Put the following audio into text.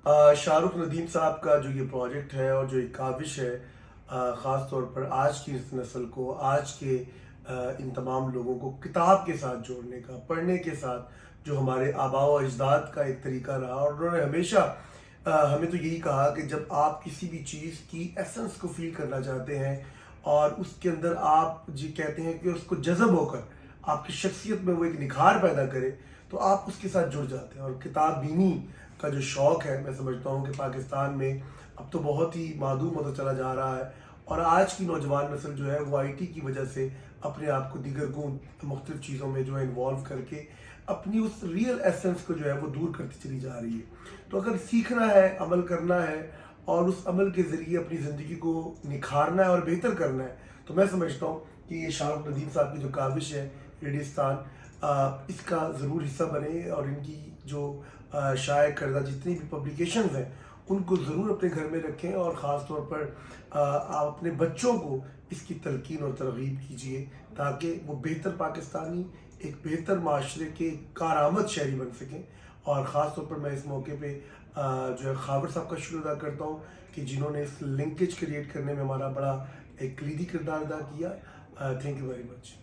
شاہ رخ ندیم صاحب کا جو یہ پروجیکٹ ہے اور جو ایک کاوش ہے، خاص طور پر آج کی اس نسل کو، آج کے ان تمام لوگوں کو کتاب کے ساتھ جوڑنے کا، پڑھنے کے ساتھ، جو ہمارے آباء و اجداد کا ایک طریقہ رہا، اور انہوں نے ہمیشہ ہمیں تو یہی کہا کہ جب آپ کسی بھی چیز کی ایسنس کو فیل کرنا چاہتے ہیں اور اس کے اندر آپ جی کہتے ہیں کہ اس کو جذب ہو کر آپ کی شخصیت میں وہ ایک نکھار پیدا کرے، تو آپ اس کے ساتھ جڑ جاتے ہیں۔ اور کتاب بینی کا جو شوق ہے، میں سمجھتا ہوں کہ پاکستان میں اب تو بہت ہی معدوم ہوتا چلا جا رہا ہے، اور آج کی نوجوان نسل جو ہے وہ IT کی وجہ سے اپنے آپ کو دیگر مختلف چیزوں میں جو ہے انوالو کر کے اپنی اس ریئل ایسنس کو جو ہے وہ دور کرتی چلی جا رہی ہے۔ تو اگر سیکھنا ہے، عمل کرنا ہے، اور اس عمل کے ذریعے اپنی زندگی کو نکھارنا ہے اور بہتر کرنا ہے، تو میں سمجھتا ہوں کہ یہ شاہ رخ ندیم صاحب کی جو کاوش ہے ریڈیستان، اس کا ضرور حصہ بنے، اور ان کی جو شائع کردہ جتنی بھی پبلیکیشنز ہیں ان کو ضرور اپنے گھر میں رکھیں، اور خاص طور پر آپ اپنے بچوں کو اس کی تلقین اور ترغیب کیجیے تاکہ وہ بہتر پاکستانی، ایک بہتر معاشرے کے کارآمد شہری بن سکیں۔ اور خاص طور پر میں اس موقع پہ جو ہے خاور صاحب کا شکر ادا کرتا ہوں کہ جنہوں نے اس لنکیج کریٹ کرنے میں ہمارا بڑا ایک کلیدی کردار ادا کیا۔ Thank you very much.